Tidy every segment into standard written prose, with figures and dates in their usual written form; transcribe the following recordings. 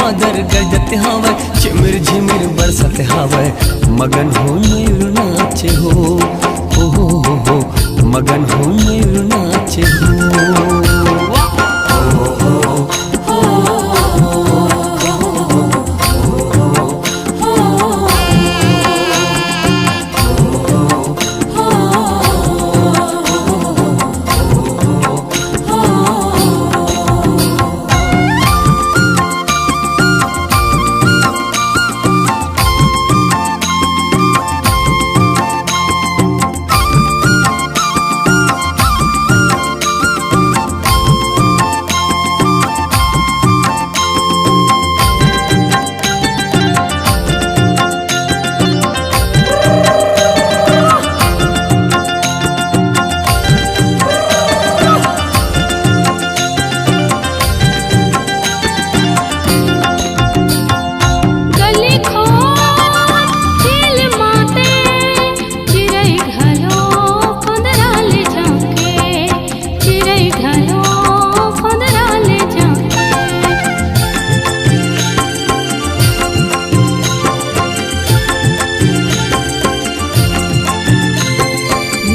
बादर गरजत हवे, झिमिर झिमिर बरसत हवे, मगन हो मयूर नाचे हो, हो मगन हो मयूर नाचे हो।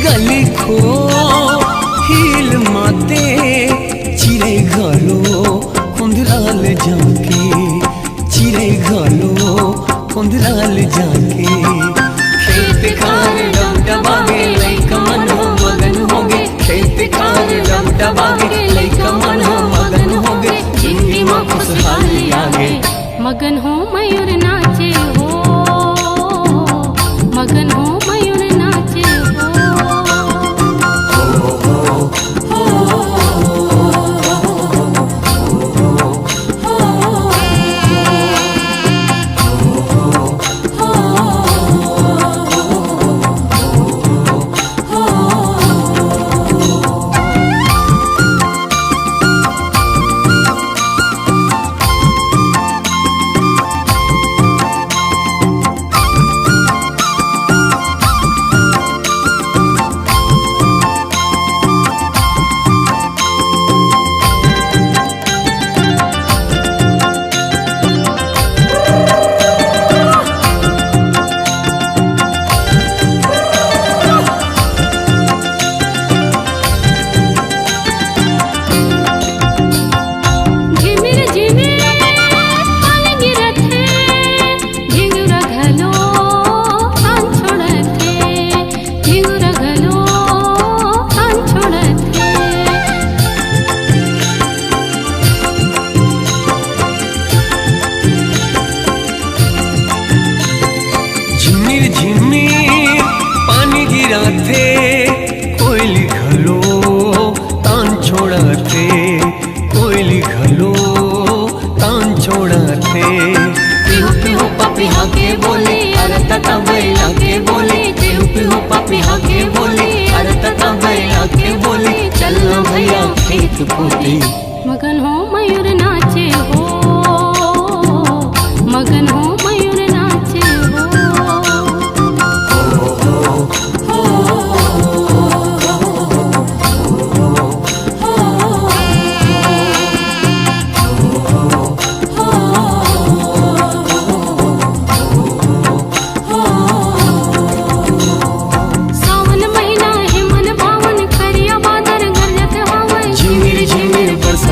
गली खो हिल माते चिरे घलो कुंदराल जाके, चिरे घलो कुंदराल जाके। खेत खार डबडबागे लइका मन हो मगन होगे, खेत खार डबडबागे लइका मन हो मगन होगे, जिंदगी में खुशहाली आगे। मगन हो मयूर नाचे हो, मगन हो मयूर नाचे हो। झिमिर पानी गिराते, कोयली घलो तान छोड़ाते, कोयली घलो तान छोड़ाते। पिहू पिहू पापी हाके बोले, अरे तता बैला के बोले, पिहू पिहू पापी हाके बोले, अरे तता बैला के बोले, चलना भैया खेत पोते। मगन हो मयूर नाचे हो, मगन हो मयूर नाचे हो। झिमिर झिमिर बरसत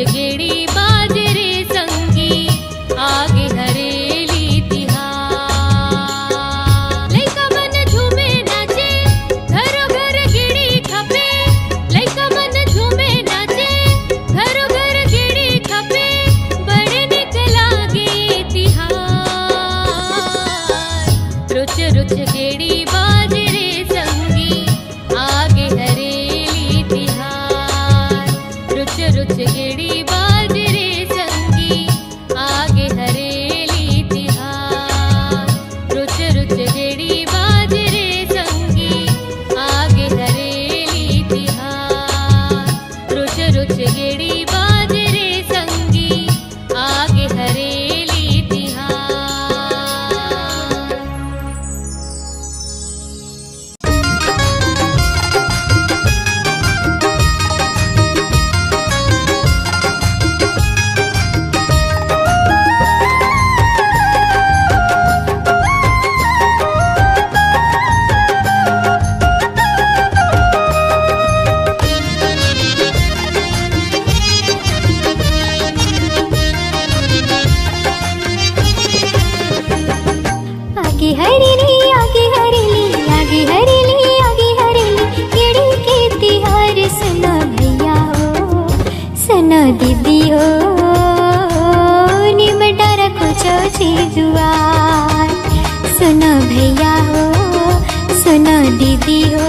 गेड़ी बाजरे संगी आगे हरेली तिहार। लइका मन झूमे नाचे घरो घर गेड़ी खपे, लइका मन झूमे नाचे घरो घर गेड़ी खपे, बड़े निक लागे तिहार। रुच रुच गेड़ी बाजरे संगी आगे हरेली तिहार। रुच रुच गेड़ी बाजरे संगी आगे हरेली तिहार। रुच रुच गेड़ी बाजरे संगी आगे हरेली तिहार। रुच रुच गेड़ी बाजरे संगी आगे हरेली तिहार। आगे हरेली आगे हरेली आगे हरेली आगे हरेली गेड़ी के तिहार। सुनो भैया हो सुनो दीदी हो निमटा रखो चौची दुआर। सुनो भैया हो सुनो दीदी हो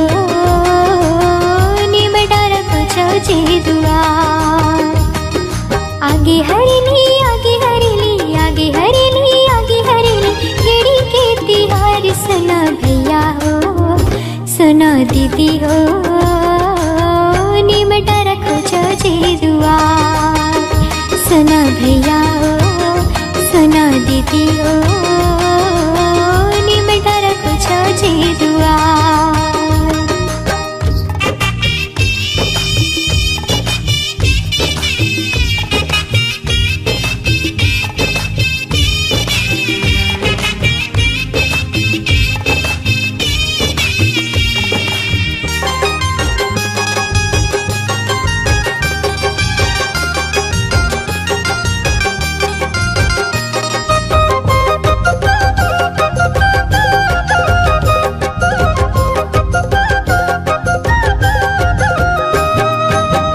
निमटा रखो चौची दुआर। आगे हरेली आगे हरेली आगे हरेली आगे हरेली गेड़ी के तिहार। सुनो भैया हो सुनो दीदी हो निमटा रखो चौची दुआर। सुनो भैया हो सुनो दीदी हो निमटा रखो चौची दुआर।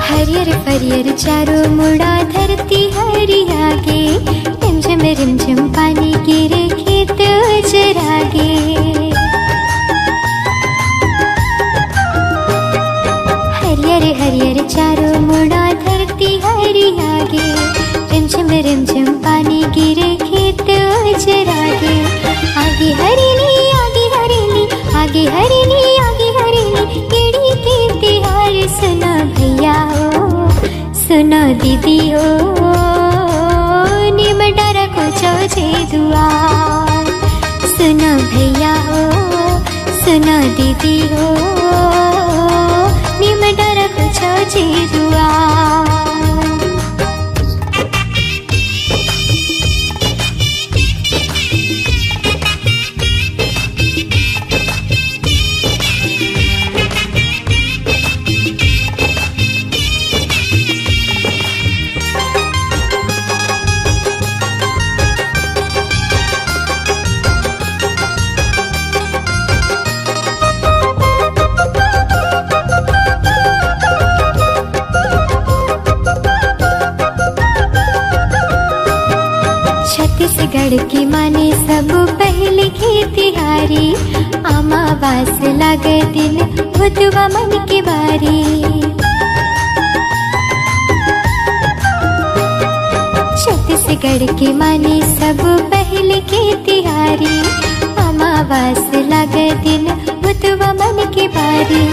हरियर हरियर चारों मुड़ा धरती हरियागे, रिमझिम रिमझिम पानी गिरे खेत चरागे। हरियर हरियर चारों मुड़ा धरती हरियागे, रिमझिम रिमझिम पानी गिरे खेत चरागे। आगे हरेली आगे हरेली आगे हरेली आगे हरेली गेड़ी के तिहार। सुनो भैया हो सुनो दीदी हो निमटा रखो चौची दुआर। सुनो भैया हो सुनो दीदी हो निमटा रखो चौची दुआर। छत्तीसगढ़ की माने सब पहले खेतिहारी, अमावास लागे दिन भुतवा मन के बारी। छत्तीसगढ़ की माने सब पहले खेतिहारी, अमावास लागे दिन भुतवा मन के बारी।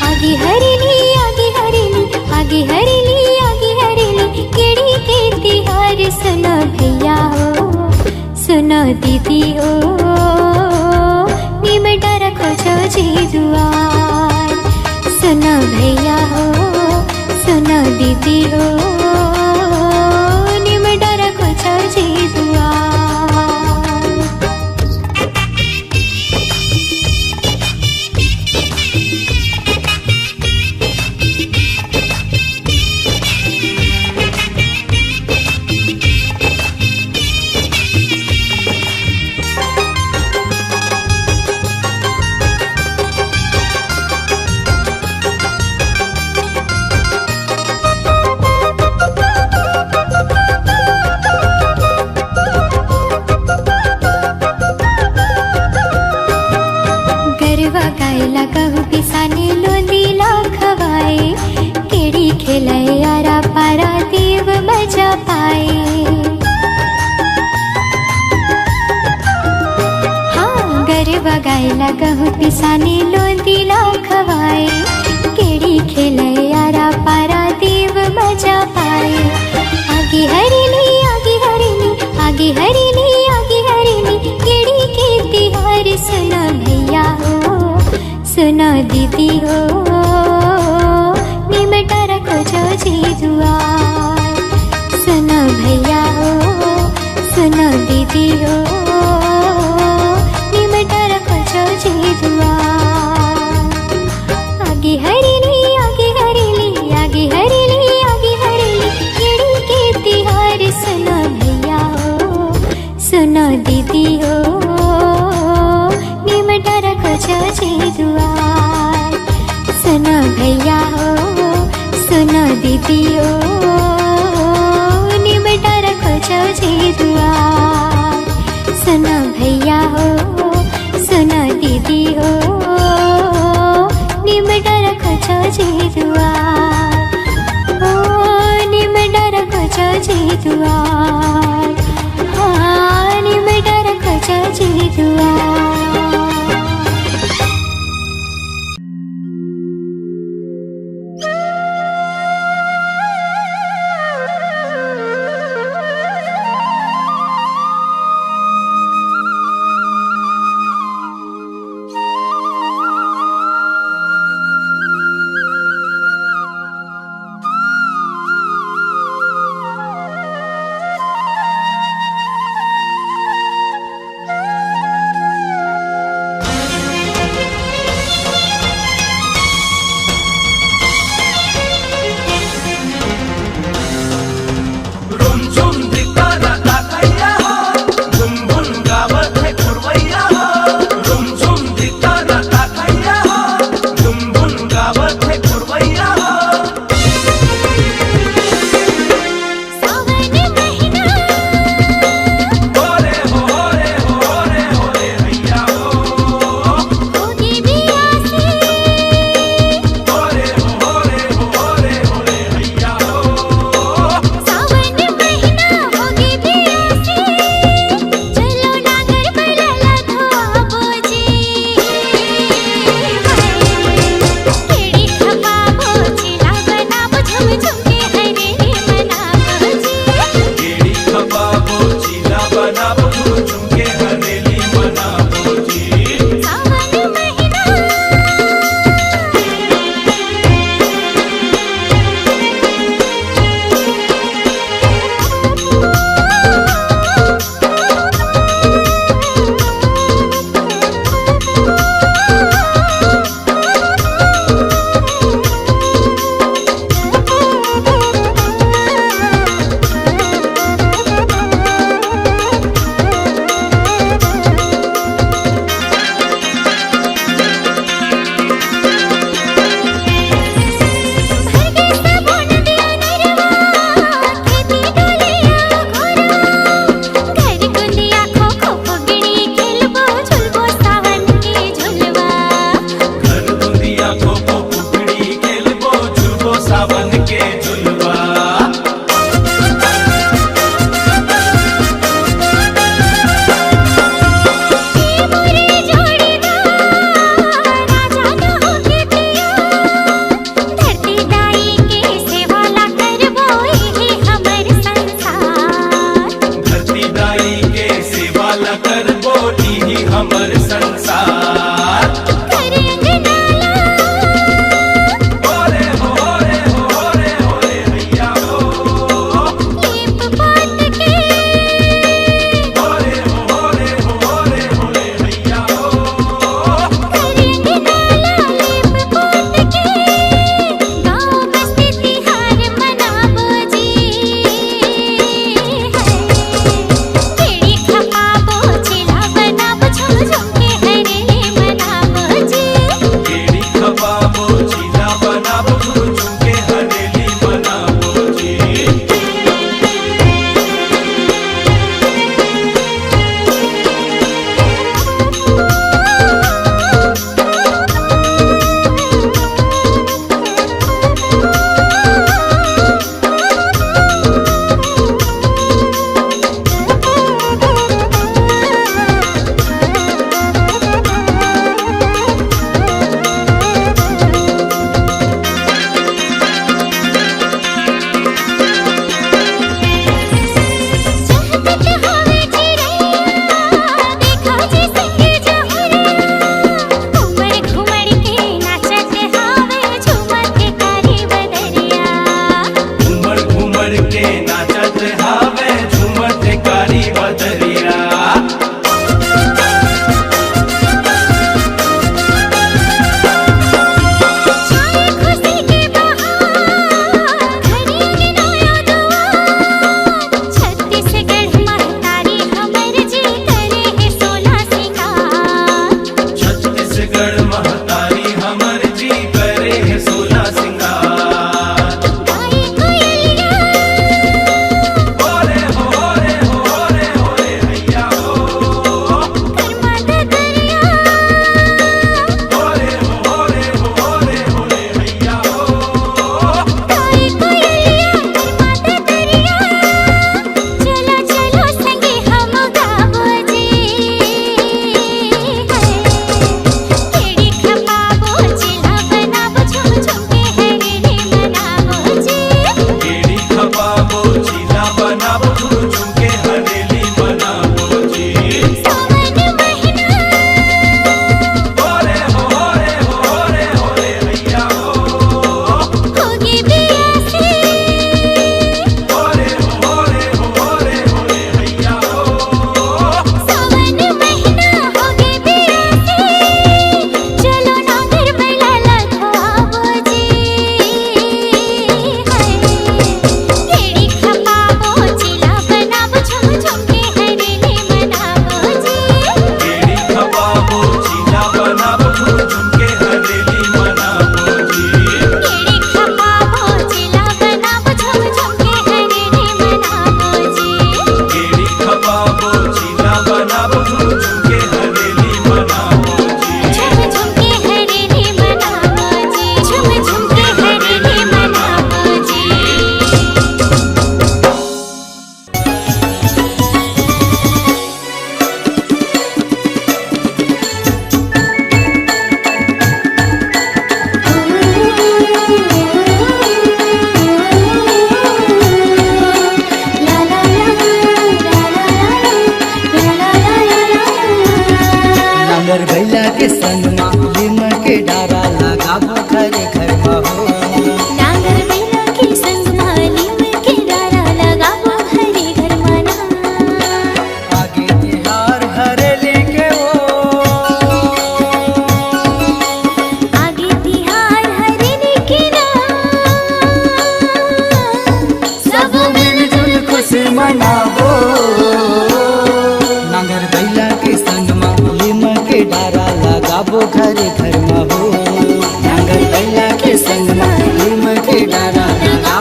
आगे हरेली आगे हरेली आगे हरेली आगे हरेली गेड़ी के तिहार। सुनो भैया हो सुनो दीदी हो निमटा रखो चौची दुआर। सुनो भैया हो सुनो दीदी हो निमटा रखो चौची दुआर। साने लो दिला खवाए केड़ी खेले यारा पारा देव मजा पाए आगे हरिणी आगे हरिणी आगे हरिणी आगे हरिणी केड़ी के तिहार सुना भैया हो सुना दीदी हो निमटा रखो जो जी दुआर सुना भैया हो सुना दीदी हो निमटा रखो जो जी दुआर आगे हरिणी आगे हरिणी आगे हरिणी आगे हरिणी केड़ी के तिहार सुना भैया हो सुना दीदी हो निमटा रखो जो जी दुआर सुना भैया हो सुना दीदी हो निमटा रखो जो जी दुआर सुना भैया हो सुना दीदी हो निमटा रखो जो जी दुआर ओ निमटा रखो जो जी दुआर हाँ निमटा रखो जो जी दुआर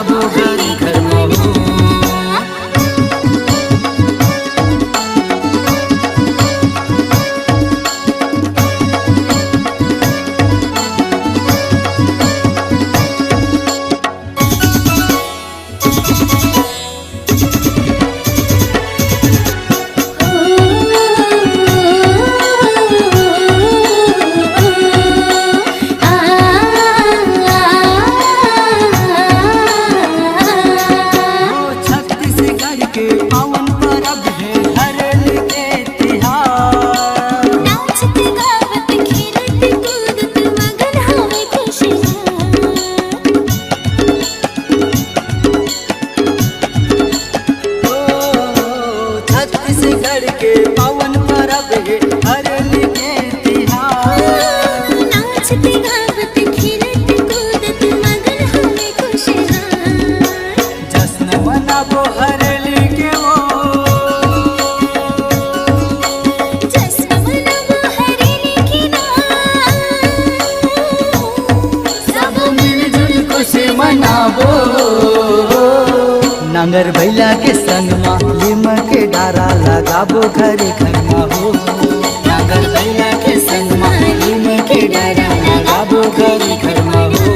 लगाबो घरे घर में हो। नांगर बैला के संग में लीम के डारा लगाबो घरे घर में हो। नांगर बैला के संग में लीम के डारा लगाबो घरे घर में हो।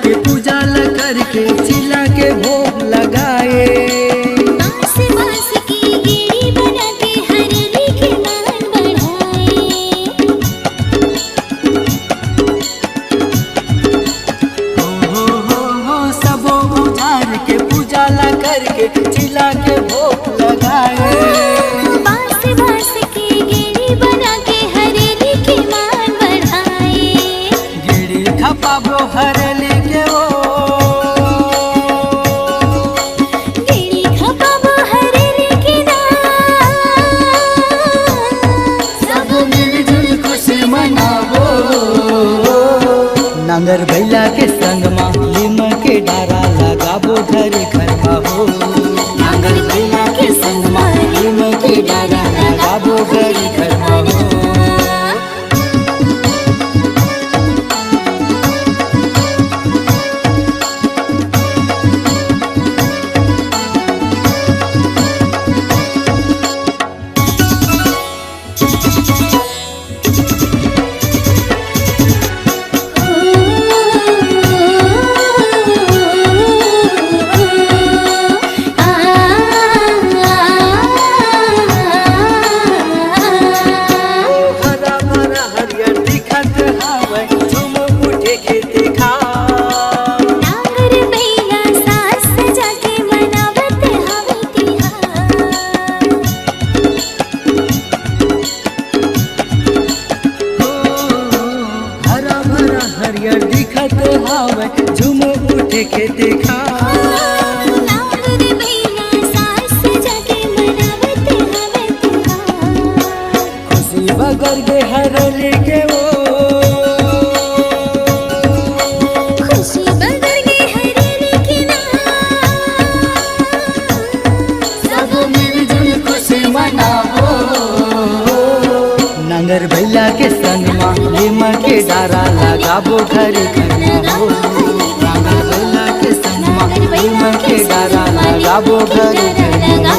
के पूजा ल करके चिल्ला के भोग लगाए। बांस बांस की गेड़ी बना के हरली के मान बढ़ाए। हो सबो उजार के पूजा ला करके चिल्ला के भोग लगाए। बांस बांस की गेड़ी बना के हरली के मान बढ़ाए। गेड़ी खपाबो हरली के ओ। गेड़ी खपाबो हरली के ना। सब मिलजुल खुशी मनाबो। नांगर बैला के संग में लीम के डारा लगाबो घरे घर में हो। नांगर बैला के संग में लीम के डारा लगाबो घरे घर में हो। हरियर दिखत हावे झूम उठे के देखा। नांगर बैला सास जाके मनावत हवे तिहार। खुशी बगर गे हरली के ओ। खुशी बगर गे हरली के ना। सब मिलजुल खुशी मनाबो। नांगर बैला के संग में लीम के डारा लगाबो घरे घर में हो। नांगर बैला के संग में लीम के डारा लगाबो घरे घर में हो।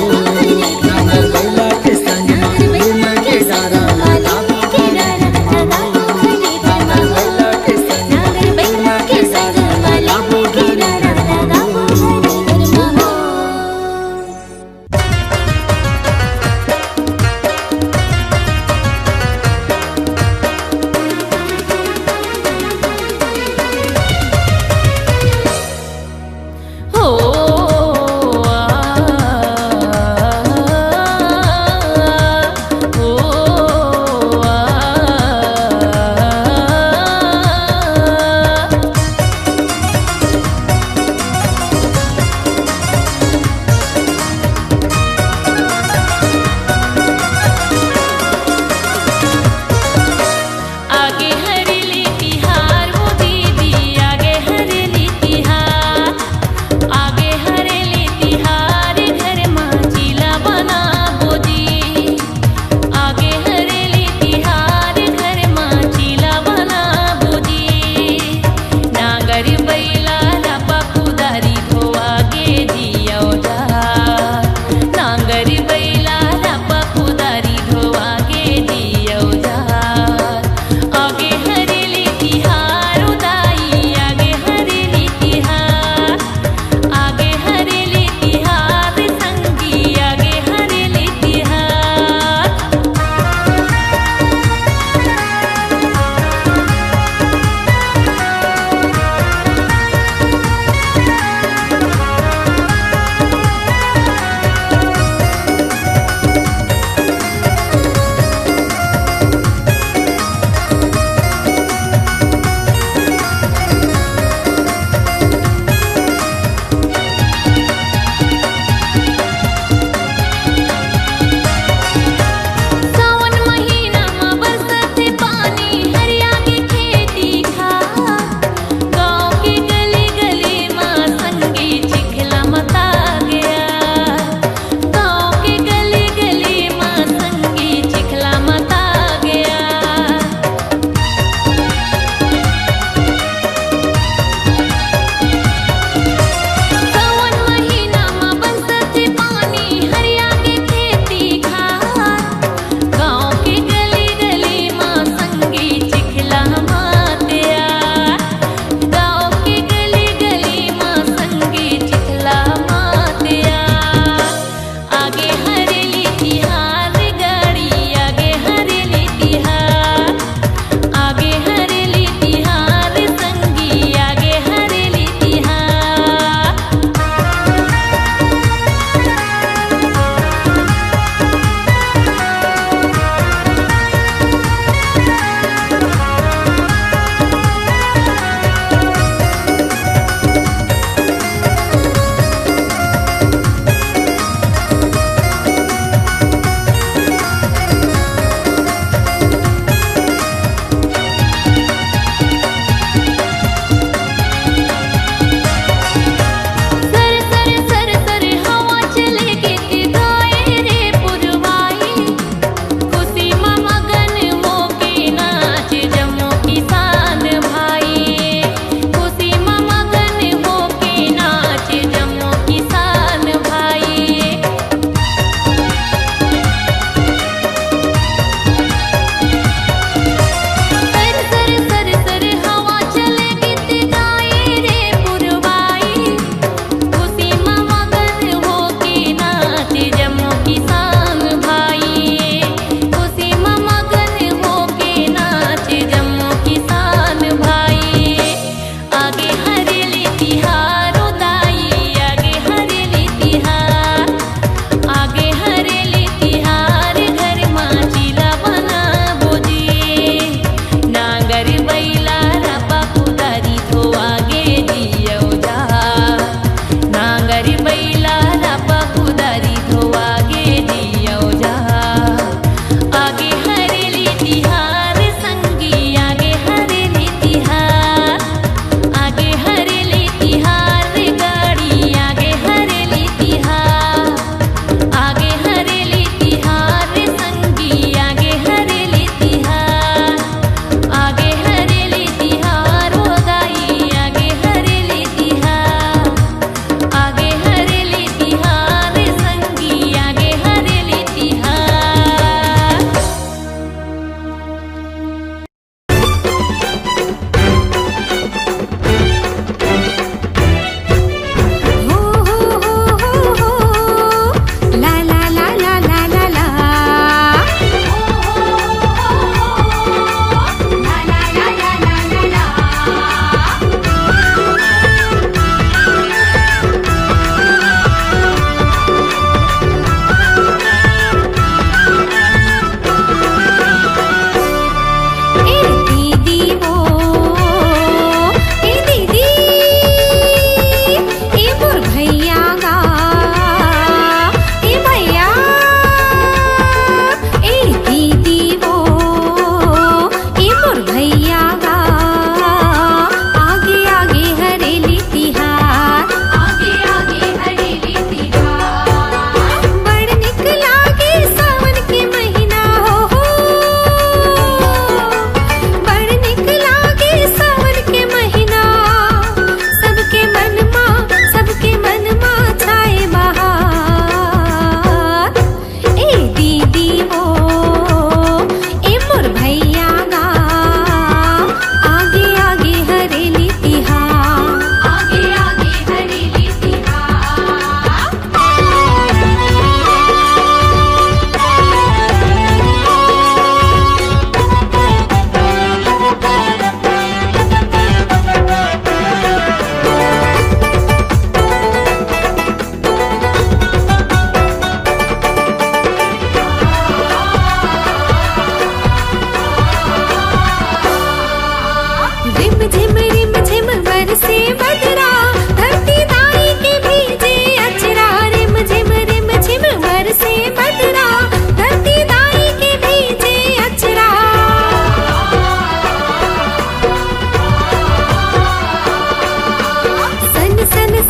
नांगर बैला के संग में लीम के डारा लगाबो घरे घर में हो। नांगर बैला के संग में लीम के डारा लगाबो घरे घर में हो। हो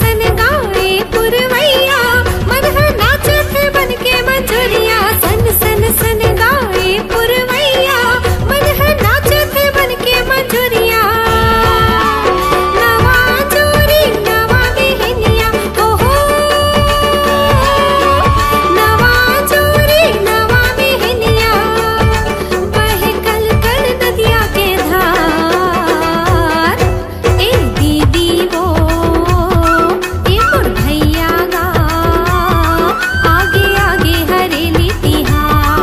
सन गाए पुरवैया मन है नाचत बन के मंजूरिया सन सन सन गाए पुरवैया मन है नाचत बन के मंजूरिया नवा चोरी नवा बिहनिया हो नवा चोरी नवा बिहनिया बहे कल कल नदिया के धार ए दीदी वो ए मोर भैया गा आगे आगे हरेली तिहार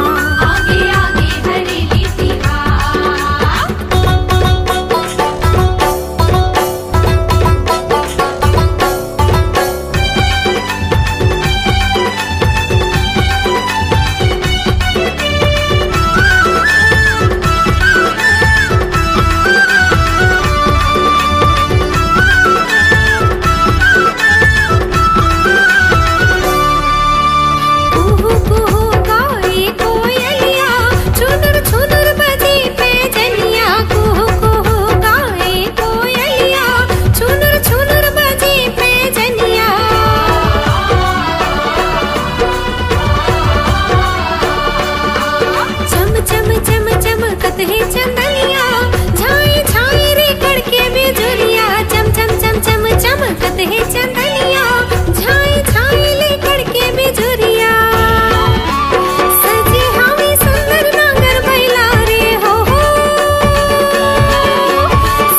आगे आगे हरेली तिहार कुहू कुहू गाए कोयलिया छुनुर छुनुर बजे पैजनिया कुहू कुहू गाए कोयलिया छुनुर छुनुर बजे पैजनिया चम चम चम चमकत है चंदनिया झाई झाई रे कड़के बिजुलिया चम चम चम चम चमकत है चंदनिया झाई झाई ले कड़के बिजुलिया सजे हमें सुंदर नांगर बैला रे हो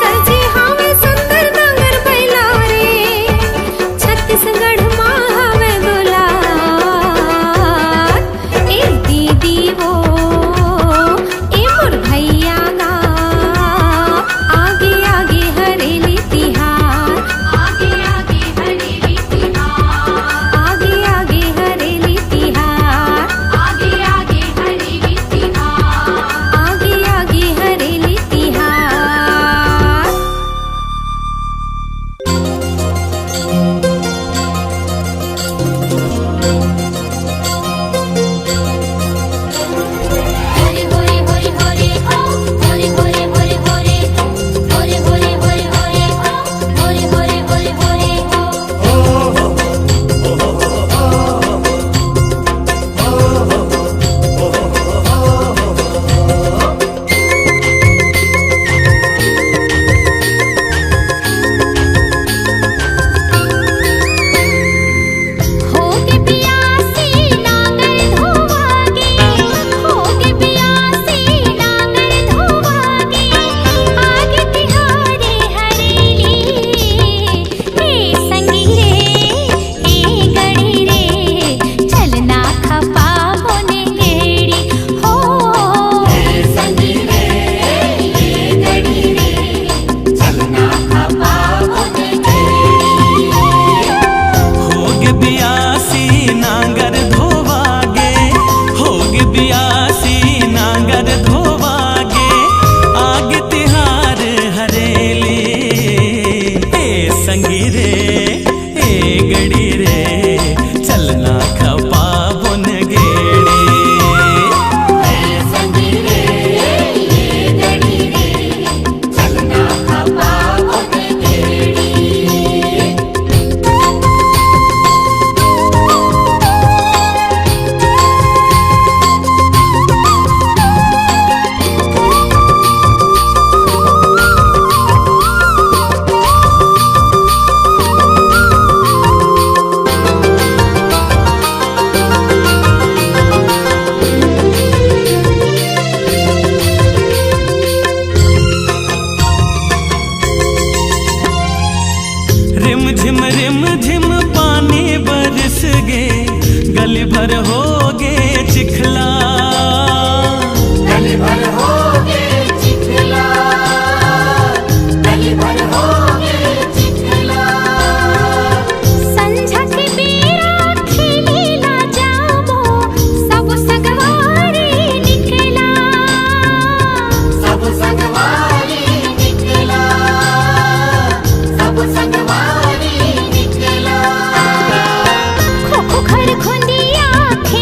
सजे हमें सुंदर नांगर बैला रे छत्तीसगढ़ माँ हमें दुलार ए दीदी वो ए मोर भैया गा आगे आगे हरेली तिहार आगे आगे हरेली तिहार आगे आगे हरेली तिहार आगे आगे हरेली तिहार आगे आगे हरेली तिहार होरे होरे होरे होरे हो होरे होरे होरे होरे होरे होरे होरे होरे हो होरे होरे होरे होरे हो होगे पियासी नांगर धोवागे होगे पियासी नांगर धोवागे आगे तिहारे हरेली हे संगी रे हे गड़ी रे चलना खपा बोने गेड़ी हो संगी रे हे गड़ी रे चलना खपा बोने गेड़ी होगे बियासी नांगर धोवागे होगे बियासी नांगर धोवागे आगे तिहार हरेली ए संगी रे ए गड़ी रे चलना खपा बुन गेड़ी संगी रे ये गड़ी रे चलना खपा बोने गेड़ी रिम झिम पानी बरस गे गली भर होगे चिखला गली भर होगे चिखला गली भर होगे चिखला संझा के बेरा खेलेला जाबो सब सगवारी निकला सब संगवारी निकला सब संगवारी निकला खो खो खर खुंदिया खे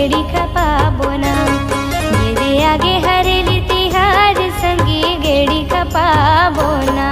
गेड़ी खपा बोना मेरे आगे हरेली तिहार संगी गेड़ी खपा बोना।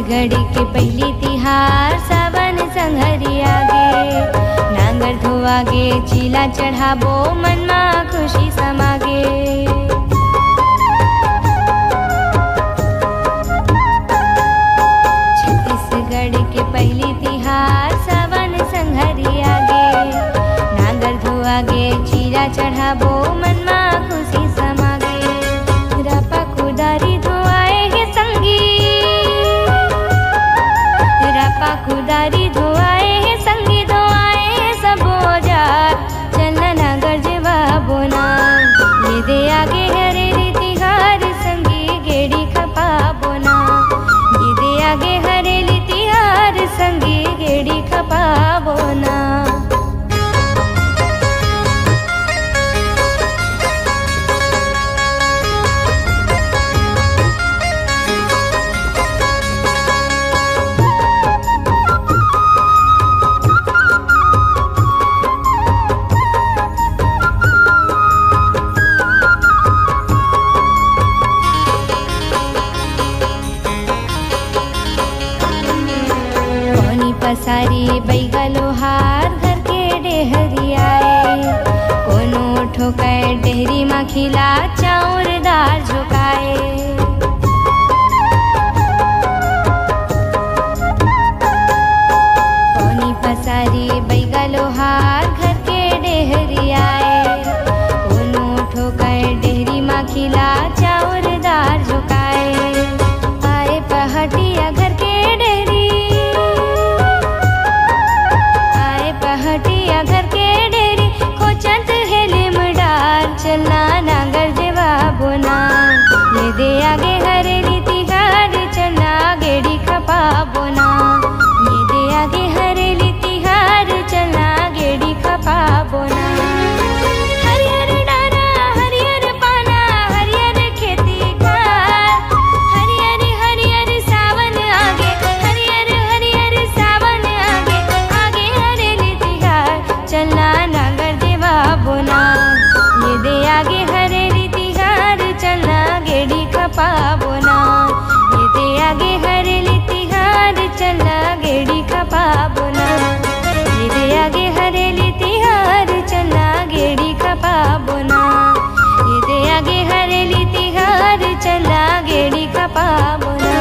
घड़ी के पहली तिहार सावन संघरी आगे नांगर धोआगे चीला चढ़ाबो मनमा खुशी समागे। छत्तीसगढ़ के पहली तिहार सावन संघरी आगे नांगर धोआगे चीला चढ़ाबो मनमा खुशी समागे। रपा कुदारी धोआए गे संगी पाकुदारी धोआए है संगी धोआए है सब औजार चलना नागर जेवा बोना ये दे आगे हरेली तिहार संगी गेड़ी खपा बोना ये दे आगे हरेली तिहार संगी गेड़ी खपा बोना। पसारी बैगलो हार घर के डेहरी आए कोनो ठोकाए डेहरी मा खिला चाउर दाल झोकाए। कोनी पसारी बैगलो हार घर के डेहरी आए कोनो ठोकाए डेहरी मा खिला चाउर दाल झोकाए। आए पहाटिया घर के डेहरी हटिया घर के डेरी खोचत हेले मडार चलना नांगर जेवा बोना ये दे आगे हरेली तिहार चलना गेड़ी खपा बोना ये दे आगे हरेली तिहार चलना गेड़ी खपा बोना। हरियर डारा हरियर पाना हरियर खेती खार हरियर हरियर सावन आगे हरियर हरियर सावन आगे आगे हरेली चलना नांगर देवा बोना ये दे आगे हरेली तिहार चलना गेड़ी खपा बोना ये दे आगे हरेली तिहार चलना गेड़ी खपा बोना ये दे आगे हरेली तिहार चलना गेड़ी खपा बोना ये दे आगे हरेली तिहार चलना गेड़ी खपा बोना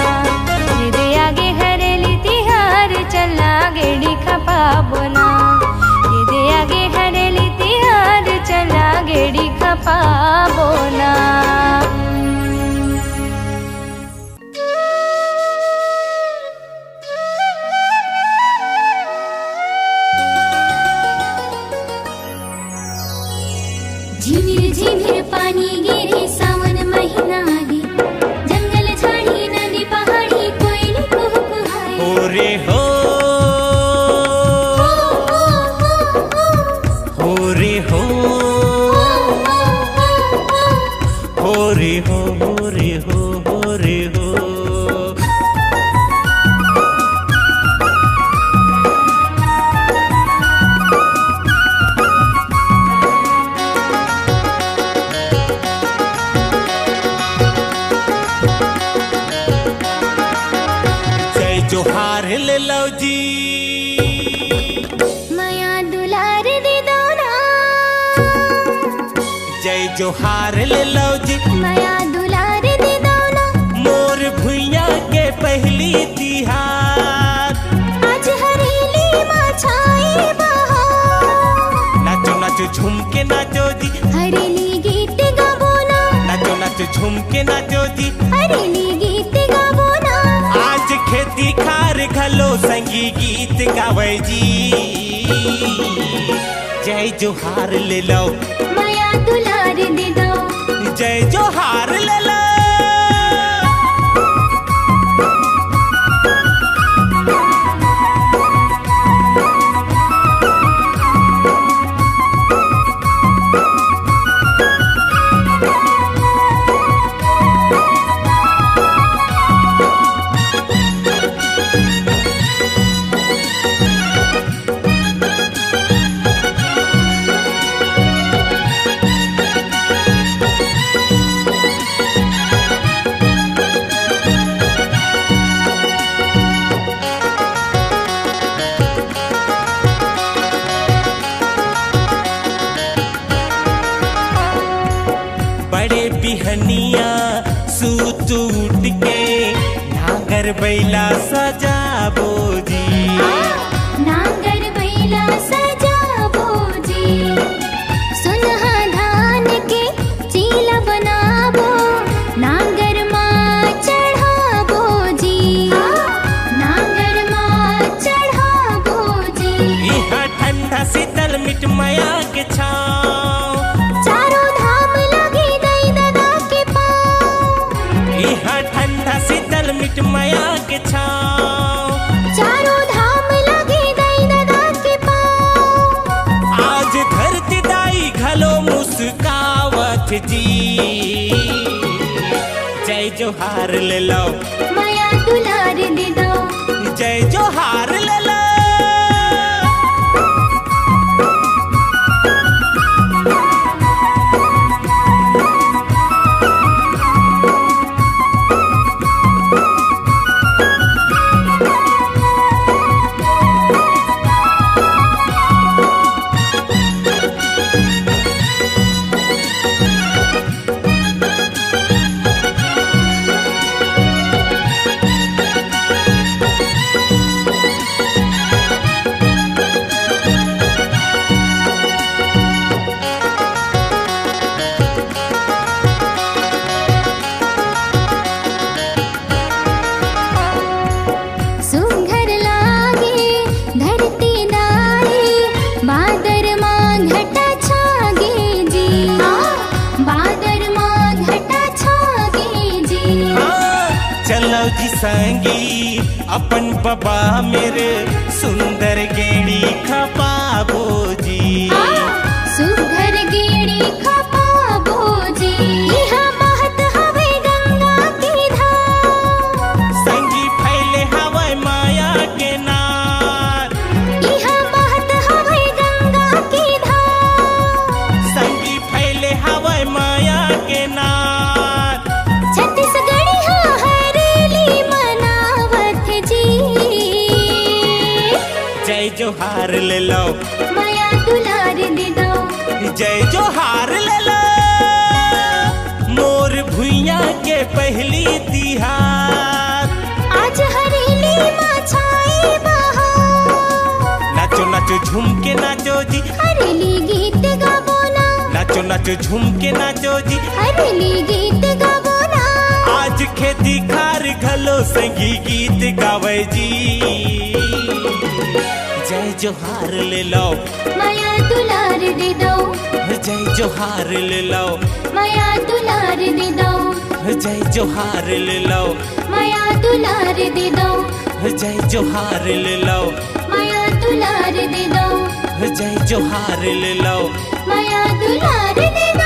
ये दे आगे हरेली तिहार चलना गेड़ी खपा बोना ये दे आगे हरेली तिहार चलना गेड़ी खपा बोना। झिमिर झिमिर पानी गिरे सावन महीना आगे जंगल झाड़ी नदी पहाड़ी कोयली कुहकुहाए हो रे हो रे हो रे हो रे हो रे हो। जय जोहार ले लो जी माया दुलार दे दो ना जय जोहार ले लो जी माया दुलार दे दो ना मोर भुइया के पहली तिहार आज हरेली माँ छाए बहार नाचो नाचो झूम के नाचो जी हरेली गीत गाबो ना नाचो नाचो झूम के नाचो जी हरेली गीत गाबो ना आज खेती खार घलो संगी गीत गावे जी जय जोहार ले लो माया दुलार दे दो जय जोहार ले लो बड़े बिहनिया सूत उठ के नागर बैला सजाबो जी नांगर बैला सजाबो जी सुनहा धान के चीला बनाबो नांगर माँ चढ़ाबो जी नांगर माँ चढ़ाबो जी यहाँ ठंडा शीतल मिट मया के छाँव चारों धाम लगे दई दादा के पाँव यहाँ ठंडा शीतल मिट मया के छाँव चारों धाम लगे दई दादा के पाँव आज धरती दाई घलो मुस्कावत जी जय जोहार ले लो माया दुलार दे दो जय जोहार ले लो सुंदर लागे धरती नारी बादर माँ घटा छागे जी बादर माँ घटा छागे जी चलो जी संगी अपन बाबा मेरे सुंदर गेड़ी खपाबो जी सुघर गेड़ी खपाबो जी यहाँ महत हवे गंगा की धार संगी फैले हवाई माया के नार यहाँ महत हवे गंगा की धार संगी फैले हवाई माया के नार छत्तीसगढ़ी हाँ हरेली मनावत जी जय जोहार ले लो माया दुलार दे दो जय जोहार ले लो मोर भुइया के पहली तिहार आज हरेली माँ छाई बहार नाचो नाचो झूम के नाचो जी हरेली गीत गाबो ना नाचो नाचो झूम के नाचो जी हरेली गीत गाबो ना आज खेती खार घलो संगी गीत गावे जी जय जोहार ले लो माया दुलार दे दो जय जोहार ले लो माया दुलार दे दो जय जोहार ले लो माया दुलार दे दो जय जोहार ले लो माया दुलार दे दो जय जोहार ले लो माया दुलार दे दो